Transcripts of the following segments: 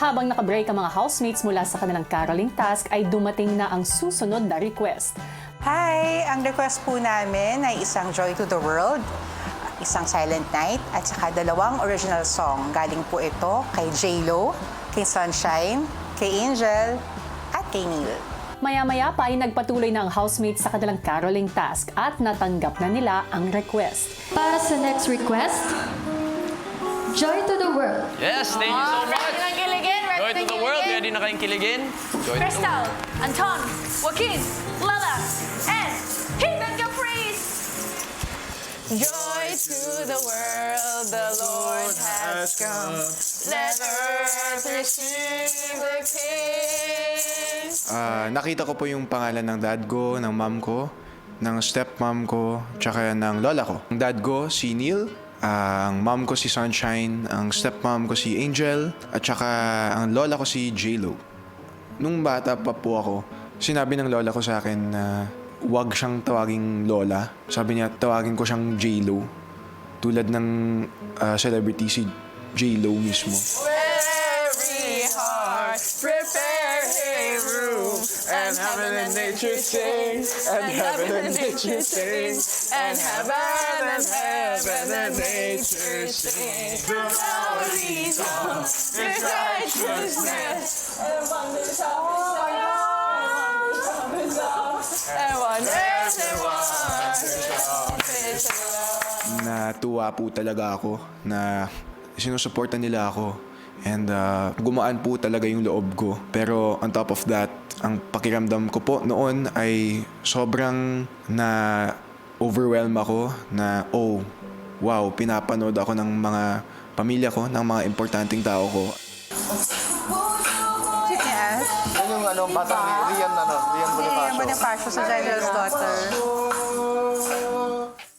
Habang nakabreak ang mga housemates mula sa kanilang caroling task ay dumating na ang susunod na request. Hi! Ang request po namin ay isang Joy to the World, isang Silent Night, at saka 2 original song. Galing po ito kay J.Lo, kay Sunshine, kay Angel, at kay Neil. Maya-maya pa ay nagpatuloy na ang housemates sa kanilang caroling task at natanggap na nila ang request. Para sa next request, Joy to the World. Yes, thank you so much. Ready nang kiligin? Joy to the world. Ready na kayong kiligin? Joy to the Crystal, world. Anton, Joaquin, Lala, and Hidden Caprice! Joy to the world, the Lord has come. Let earth receive the King. Nakita ko po yung pangalan ng dad ko, ng mom ko, ng stepmom ko, tsaka ng lola ko. Ang dad ko, si Neil. Ang mom ko si Sunshine, ang stepmom ko si Angel, at saka ang lola ko si J.Lo. Nung bata pa po ako, sinabi ng lola ko sa akin na huwag siyang tawaging lola. Sabi niya, tawagin ko siyang J.Lo. Tulad ng celebrity si J.Lo mismo. Every heart, prepare a room, and heaven and nature sing, and heaven and nature sing, and heaven and nature sing. Glory of His righteousness, and wonders of His love, and wonders of His love. Natuwa po talaga ako na sinusuportan nila ako. And gumaan po talaga yung loob ko. Pero on top of that, ang pakiramdam ko po noon ay sobrang na-overwhelm ako na, oh, wow, pinapanood ako ng mga pamilya ko, ng mga importanteng tao ko. Yes. Yung bata ni Rian Rian Bonifacio. Bonifacio sa General's Daughter.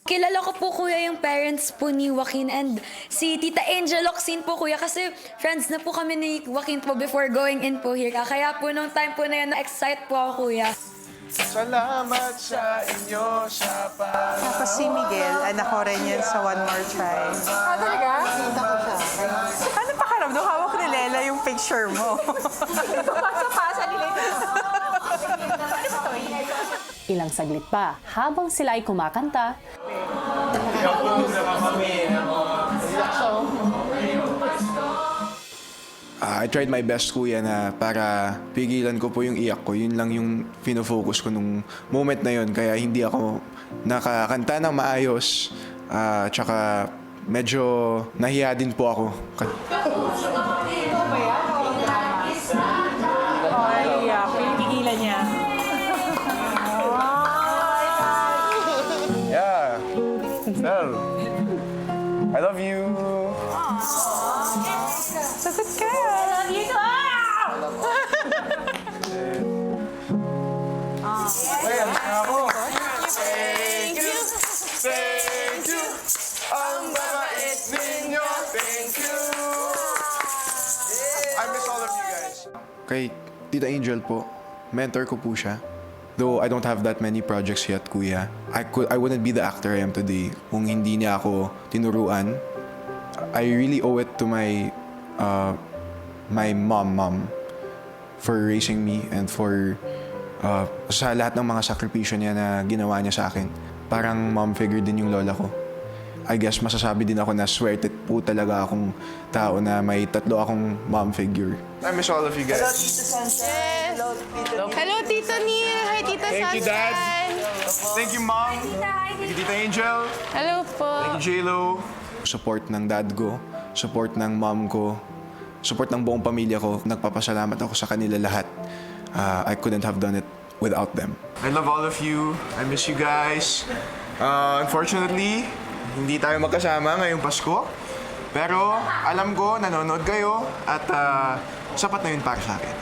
Kilala ko po kuya yung parents po ni Joaquin and si Tita Angel Locsin po kuya kasi friends na po kami ni Joaquin po before going in po here. Kaya po nung time po na yun na-excite po ako kuya. Salamat sa inyo sa Tapos si Miguel, anak ko rin yun sa One More Try. Talaga? Kita ko siya. Ano pakaramdam? Hawak ni Lela yung picture mo. Pasa-pasa nila ito. Ilang saglit pa, habang sila ay kumakanta, I tried my best, kuya, na para pigilan ko po yung iyak ko. Yun lang yung fino-focus ko nung moment na yun. Kaya hindi ako nakakanta ng maayos. Tsaka medyo nahiya din po ako. Ay, pinigilan niya. Yeah. Well, I love you. Sagot ka. Thank you. Thank you. Ang babait ninyo. Thank you. I miss all of you guys. Kay Tita Angel po, mentor ko po siya. Though I don't have that many projects yet, kuya. I wouldn't be the actor I am today kung hindi niya ako tinuruan. I really owe it to my mom for raising me and for sa lahat ng mga sakripisyo niya na ginawa niya sa akin. Parang mom figure din yung lola ko. I guess masasabi din ako na swerte po talaga akong tao na may 3 akong mom figure. I miss all of you guys. Hello, Tito Neil. Hi, Tita Thank you, Dad. Thank you, Mom. Thank you, Tita Angel. Hello po. Thank you, J.Lo. Support ng dad ko, support ng mom ko, support ng buong pamilya ko. Nagpapasalamat ako sa kanila lahat. I couldn't have done it without them. I love all of you. I miss you guys. Unfortunately, hindi tayo magkasama ngayong Pasko. Pero alam ko, nanonood kayo at sapat na yun para sa akin.